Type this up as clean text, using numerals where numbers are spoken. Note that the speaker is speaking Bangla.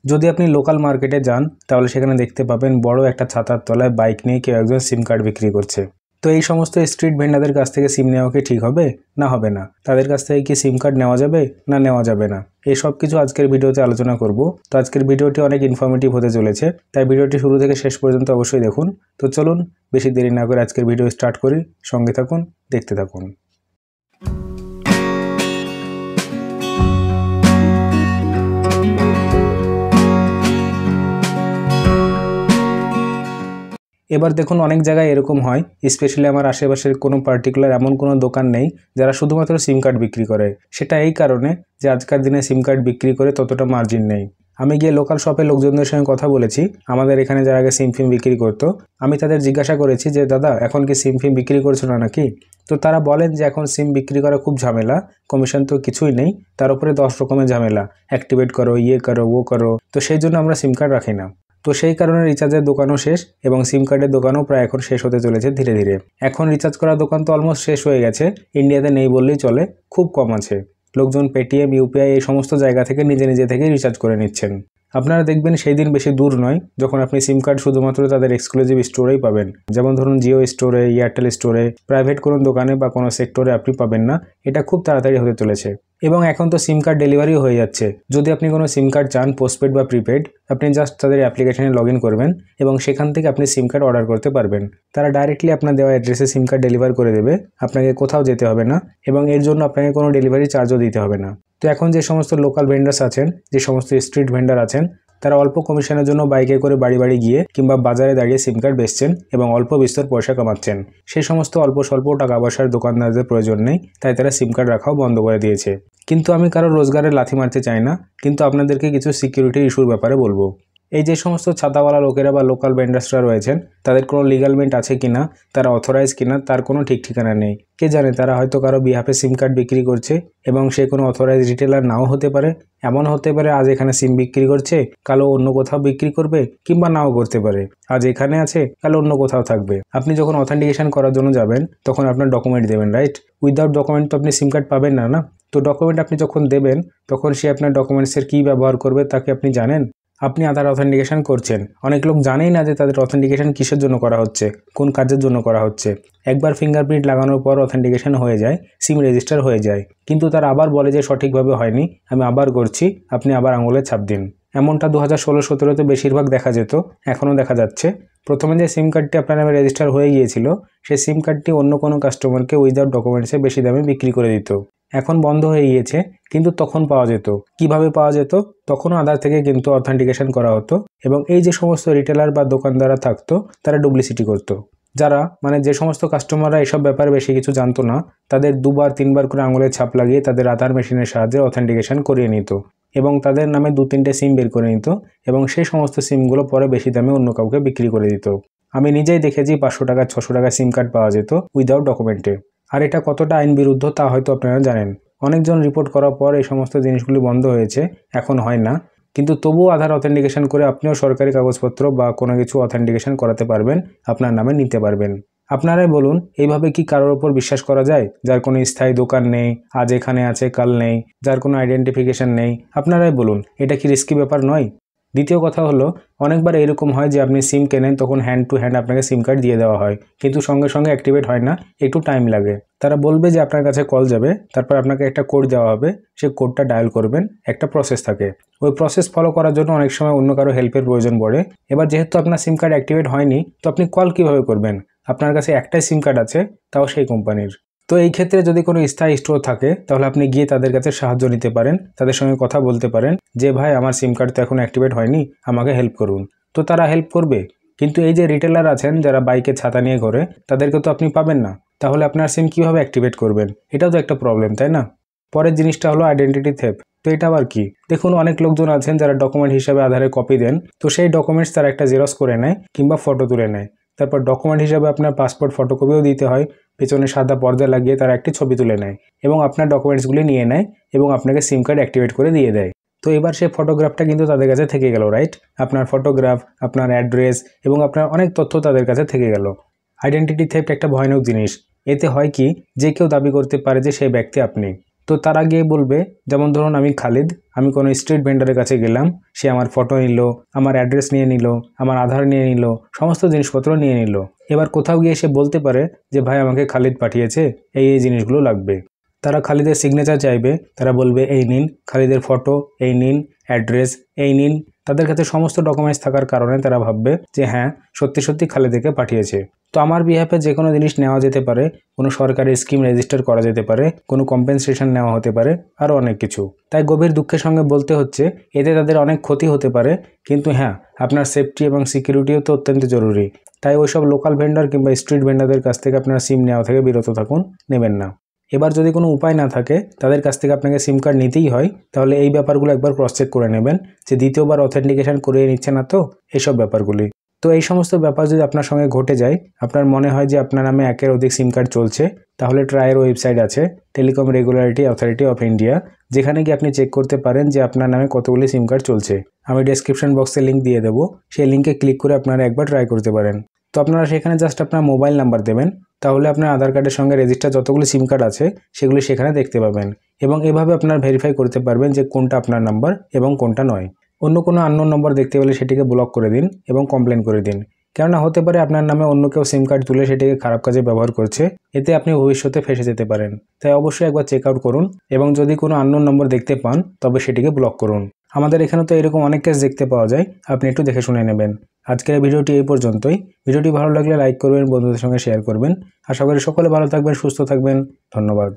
যদি আপনি লোকাল মার্কেটে যান তাহলে সেখানে দেখতে পাবেন বড় একটা ছাতার তলায় বাইক নিয়ে কেউ একজন সিম কার্ড বিক্রি করছে। তো এই সমস্ত স্ট্রিট ভেন্ডারদের কাছ থেকে সিম নেওয়া কি ঠিক হবে? না হবে না। তাদের কাছ থেকে কি সিম কার্ড নেওয়া যাবে? না নেওয়া যাবে না। এই সব কিছু আজকের ভিডিওতে আলোচনা করব। তো আজকের ভিডিওটি অনেক ইনফরমেটিভ হতে চলেছে, তাই ভিডিওটি শুরু থেকে শেষ পর্যন্ত অবশ্যই দেখুন। তো চলুন বেশি দেরি না করে আজকের ভিডিও স্টার্ট করি। সঙ্গে থাকুন, দেখতে থাকুন। এবার দেখুন, অনেক জায়গায় এরকম হয়, স্পেশালি আমার আশেপাশের কোনো পার্টিকুলার এমন কোনো দোকান নেই যারা শুধুমাত্র সিম কার্ড বিক্রি করে। সেটা এই কারণে যে আজকের দিনে সিম কার্ড বিক্রি করে ততটা মার্জিন নেই। আমি গিয়ে লোকাল শপে লোকজনদের সঙ্গে কথা বলেছি, আমাদের এখানে যারা আগে সিম ফিম বিক্রি করতো। আমি তাদের জিজ্ঞাসা করেছি যে দাদা এখন কি সিম ফিম বিক্রি করছো না নাকি? তো তারা বলেন যে এখন সিম বিক্রি করা খুব ঝামেলা, কমিশন তো কিছুই নেই, তার উপরে 10 রকমের ঝামেলা, অ্যাক্টিভেট করো, ইয়ে করো, ও করো। তো সেই জন্য আমরা সিম কার্ড রাখি না। তো সেই কারণে রিচার্জের দোকানও শেষ এবং সিম কার্ডের দোকানও প্রায় এখন শেষ হতে চলেছে ধীরে ধীরে। এখন রিচার্জ করার দোকান তো অলমোস্ট শেষ হয়ে গেছে, ইন্ডিয়াতে নেই বললেই চলে, খুব কম আছে। লোকজন পেটিএম, ইউপিআই এই সমস্ত জায়গা থেকে নিজে থেকেই রিচার্জ করে নিচ্ছেন। আপনারা দেখবেন সেই দিন বেশি দূর নয় যখন আপনি সিম কার্ড শুধুমাত্র তাদের এক্সক্লুসিভ স্টোরেই পাবেন। যেমন ধরুন জিও স্টোরে, এয়ারটেল স্টোরে, প্রাইভেট কোনো দোকানে বা কোনো সেক্টরে আপনি পাবেন না। এটা খুব তাড়াতাড়ি হতে চলেছে। এবং এখন তো সিম কার্ড ডেলিভারিও হয়ে যাচ্ছে। যদি আপনি কোনো সিম কার্ড চান, পোস্টপেড বা প্রিপেড, আপনি জাস্ট তাদের অ্যাপ্লিকেশনে লগ ইন করবেন এবং সেখান থেকে আপনি সিম কার্ড অর্ডার করতে পারবেন। তারা ডাইরেক্টলি আপনার দেওয়া অ্যাড্রেসে সিম কার্ড ডেলিভার করে দেবে, আপনাকে কোথাও যেতে হবে না এবং এর জন্য আপনাকে কোনো ডেলিভারি চার্জও দিতে হবে না। তো এখন যে সমস্ত লোকাল ভেন্ডার্স আছেন, যে সমস্ত স্ট্রিট ভেন্ডার আছেন, তারা অল্প কমিশনের জন্য বাইকে করে বাড়ি বাড়ি গিয়ে কিংবা বাজারে দাঁড়িয়ে সিম কার্ড বেচছেন এবং অল্প বিস্তর পয়সা কামাচ্ছেন। সেই সমস্ত অল্প স্বল্প টাকা পয়সার দোকানদারদের প্রয়োজন নেই, তাই তারা সিম কার্ড রাখাও বন্ধ করে দিয়েছে। কিন্তু আমি কারো রোজগারের লাথি মারতে চাই না, কিন্তু আপনাদেরকে কিছু সিকিউরিটি ইস্যুর ব্যাপারে বলবো। এই যে সমস্ত ছাতাওয়ালা লোকেরা বা লোকাল ভেন্ডার্সরা রয়েছেন, তাদের কোনো লিগালমেন্ট আছে কিনা, তারা অথরাইজ কিনা, তার কোনো ঠিক ঠিকানা নেই। কে জানে, তারা হয়তো কারো বিহাফে সিম কার্ড বিক্রি করছে এবং সে কোনো অথরাইজ রিটেলার নাও হতে পারে। এমন হতে পারে আজ এখানে সিম বিক্রি করছে, কালো অন্য কোথাও বিক্রি করবে, কিংবা নাও করতে পারে। আজ এখানে আছে, কালো অন্য কোথাও থাকবে। আপনি যখন অথেন্টিকেশন করার জন্য যাবেন তখন আপনার ডকুমেন্ট দেবেন, রাইট? উইদাউট ডকুমেন্ট তো আপনি সিম কার্ড পাবেন না, না? তো ডকুমেন্ট আপনি যখন দেবেন তখন সে আপনার ডকুমেন্টসের কী ব্যবহার করবে তা কি আপনি জানেন? আপনি আধার অথেন্টিকেশন করছেন, অনেক লোক জানেই না যে তাদের অথেন্টিকেশন কিসের জন্য করা হচ্ছে, কোন কাজের জন্য করা হচ্ছে। একবার ফিঙ্গারপ্রিন্ট লাগানোর পর অথেন্টিকেশন হয়ে যায়, সিম রেজিস্টার হয়ে যায়, কিন্তু তারা আবার বলে যে সঠিকভাবে হয়নি, আমি আবার করছি, আপনি আবার আঙুলের ছাপ দিন। এমনটা 2016-17তে বেশিরভাগ দেখা যেত, এখনও দেখা যাচ্ছে। প্রথমে যে সিম কার্ডটি আপনার নামে রেজিস্টার হয়ে গিয়েছিল, সেই সিম কার্ডটি অন্য কোনো কাস্টমারকে উইদাউট ডকুমেন্টসে বেশি দামে বিক্রি করে দিত। এখন বন্ধ হয়ে গিয়েছে, কিন্তু তখন পাওয়া যেত। কিভাবে পাওয়া যেত? তখনও আধার থেকে কিন্তু অথেন্টিকেশন করা হতো এবং এই যে সমস্ত রিটেলার বা দোকানদাররা থাকতো তারা ডুপ্লিসিটি করতো। যারা যে সমস্ত কাস্টমাররা এসব ব্যাপারে বেশি কিছু জানতো না, তাদের 2-3 বার করে আঙুলের ছাপ লাগিয়ে তাদের আধার মেশিনের সাহায্যে অথেন্টিকেশন করিয়ে নিত এবং তাদের নামে 2-3টে সিম বের করে নিত এবং সেই সমস্ত সিমগুলো পরে বেশি দামে অন্য কাউকে বিক্রি করে দিত। আমি নিজেই দেখেছি 500 টাকা 600 টাকা সিম কার্ড পাওয়া যেত উইদাউট ডকুমেন্টে। আর এটা কতটা আইন বিরুদ্ধ তা হয়তো আপনারা জানেন। অনেকজন রিপোর্ট করার পর এই সমস্ত জিনিসগুলি বন্ধ হয়েছে, এখন হয় না। কিন্তু তবুও আধার অথেন্টিকেশন করে আপনিও সরকারি কাগজপত্র বা কোনো কিছু অথেন্টিকেশন করাতে পারবেন, আপনার নামে নিতে পারবেন। আপনারাই বলুন, এইভাবে কি কারোর ওপর বিশ্বাস করা যায়, যার কোনো স্থায়ী দোকান নেই, আজ এখানে আছে কাল নেই, যার কোনো আইডেন্টিফিকেশন নেই? আপনারাই বলুন, এটা কি রিস্কি ব্যাপার নয়? দ্বিতীয় কথা হলো, অনেকবার এরকম হয় যে আপনি সিম কেনেন, তখন হ্যান্ড টু হ্যান্ড আপনাকে সিম কার্ড দিয়ে দেওয়া হয়, কিন্তু সঙ্গে সঙ্গে অ্যাক্টিভেট হয় না, একটু টাইম লাগে। তারা বলবে যে আপনার কাছে কল যাবে, তারপর আপনাকে একটা কোড দেওয়া হবে, সেই কোডটা ডায়াল করবেন, একটা প্রসেস থাকে। ওই প্রসেস ফলো করার জন্য অনেক সময় অন্য কারো হেল্পের প্রয়োজন পড়ে। এবার যেহেতু আপনার সিম কার্ড অ্যাক্টিভেট হয়নি, তো আপনি কল কীভাবে করবেন? আপনার কাছে একটাই সিম কার্ড আছে, তাও সেই কোম্পানির। তো এই ক্ষেত্রে যদি কোনো স্থায়ী স্টোর থাকে তাহলে আপনি গিয়ে তাদের কাছে সাহায্য নিতে পারেন, তাদের সঙ্গে কথা বলতে পারেন যে ভাই আমার সিম কার্ড তো এখন অ্যাক্টিভেট হয়নি, আমাকে হেল্প করুন। তো তারা হেল্প করবে। কিন্তু এই যে রিটেলার আছেন যারা বাইকে ছাতা নিয়ে ঘোরে, তাদেরকে তো আপনি পাবেন না, তাহলে আপনার সিম কীভাবে অ্যাক্টিভেট করবেন? এটাও তো একটা প্রবলেম, তাই না? পরের জিনিসটা হলো আইডেন্টিটি থেফট। তো এটা আবার কি? দেখুন, অনেক লোকজন আছেন যারা ডকুমেন্ট হিসাবে আধারের কপি দেন, তো সেই ডকুমেন্টস তারা একটা জেরক্স করে নেয় কিংবা ফটো তুলে নেয়। তারপর ডকুমেন্ট হিসাবে আপনার পাসপোর্ট ফটোকপিও দিতে হয়, পেছনে সাদা পর্দা লাগিয়ে তারা একটি ছবি তুলে নেয় এবং আপনার ডকুমেন্টসগুলি নিয়ে নেয় এবং আপনাকে সিম কার্ড অ্যাক্টিভেট করে দিয়ে দেয়। তো এবার সেই ফটোগ্রাফটা কিন্তু তাদের কাছে থেকে গেল, রাইট? আপনার ফটোগ্রাফ, আপনার অ্যাড্রেস এবং আপনার অনেক তথ্য তাদের কাছে থেকে গেল। আইডেন্টিটি থেফট একটা ভয়ানক জিনিস। এতে হয় কি, যে কেউ দাবি করতে পারে যে সেই ব্যক্তি আপনি। তো তারা গিয়ে বলবে, যেমন ধরুন আমি খালিদ, আমি কোনো স্ট্রিট ভেন্ডারের কাছে গেলাম, সে আমার ফটো নিল, আমার অ্যাড্রেস নিয়ে নিল, আমার আধার নিয়ে নিল, সমস্ত জিনিসপত্র নিয়ে নিল। এবার কোথাও গিয়ে সে বলতে পারে যে ভাই আমাকে খালিদ পাঠিয়েছে, এই জিনিসগুলো লাগবে। তারা খালিদের সিগনেচার চাইবে, তারা বলবে এই নিন খালিদের ফটো, এই নিন অ্যাড্রেস, এই নিন। তাদের কাছে সমস্ত ডকুমেন্টস থাকার কারণে তারা ভাববে যে হ্যাঁ সত্যি সত্যি খালিদকে পাঠিয়েছে। তো আমার বিহাফে যে কোনো জিনিস নেওয়া যেতে পারে, কোনো সরকারি স্কিম রেজিস্টার করা যেতে পারে, কোনো কম্পেনসেশন নেওয়া হতে পারে, আরও অনেক কিছু। তাই গভীর দুঃখের সঙ্গে বলতে হচ্ছে এতে তাদের অনেক ক্ষতি হতে পারে, কিন্তু হ্যাঁ আপনার সেফটি এবং সিকিউরিটিও তো অত্যন্ত জরুরি। তাই ওইসব লোকাল ভেন্ডর কিংবা স্ট্রিট ভেন্ডরদের কাছ থেকে আপনারা সিম নেওয়া থেকে বিরত থাকুন, নেবেন না। এবার যদি কোনো উপায় না থাকে, তাদের কাছ থেকে আপনাকে সিম কার্ড নিতেই হয়, তাহলে এই ব্যাপারগুলো একবার ক্রস চেক করে নেবেন যে দ্বিতীয়বার অথেন্টিকেশন করিয়ে নিচ্ছে না তো, এইসব ব্যাপারগুলি। তো এই সমস্ত ব্যাপার যদি আপনার সঙ্গে ঘটে যায়, আপনার মনে হয় যে আপনার নামে একের অধিক সিম কার্ড চলছে, তাহলে ট্রাইয়ের ওয়েবসাইট আছে telecom regulatory authority of India, যেখানে গিয়ে আপনি চেক করতে পারেন যে আপনার নামে কতগুলি সিম কার্ড চলছে। আমি ডেসক্রিপশন বক্সে লিঙ্ক দিয়ে দেবো, সেই লিঙ্কে ক্লিক করে আপনারা একবার ট্রাই করতে পারেন। তো আপনারা সেখানে জাস্ট আপনার মোবাইল নাম্বার দেবেন, তাহলে আপনার আধার কার্ডের সঙ্গে রেজিস্টার যতগুলো সিম কার্ড আছে সেগুলি সেখানে দেখতে পাবেন, এবং এভাবে আপনারা ভেরিফাই করতে পারবেন যে কোনটা আপনার নাম্বার এবং কোনটা নয়। অন্য কোনো আননোন নম্বর দেখতে পেলে সেটিকে ব্লক করে দিন এবং কমপ্লেন করে দিন, কেননা হতে পারে আপনার নামে অন্য কেউ সিম কার্ড তুলে সেটিকে খারাপ কাজে ব্যবহার করছে, এতে আপনি ভবিষ্যতে ফেঁসে যেতে পারেন। তাই অবশ্যই একবার চেক আউট করুন, এবং যদি কোনো আননোন নম্বর দেখতে পান তবে সেটিকে ব্লক করুন। আমাদের এখানে তো এরকম অনেক কেস দেখতে পাওয়া যায়, আপনি একটু দেখে শুনে নেবেন। আজকের ভিডিওটি এই পর্যন্তই। ভিডিওটি ভালো লাগলে লাইক করবেন, বন্ধুদের সঙ্গে শেয়ার করবেন। আশা করি সকলে ভালো থাকবেন, সুস্থ থাকবেন। ধন্যবাদ।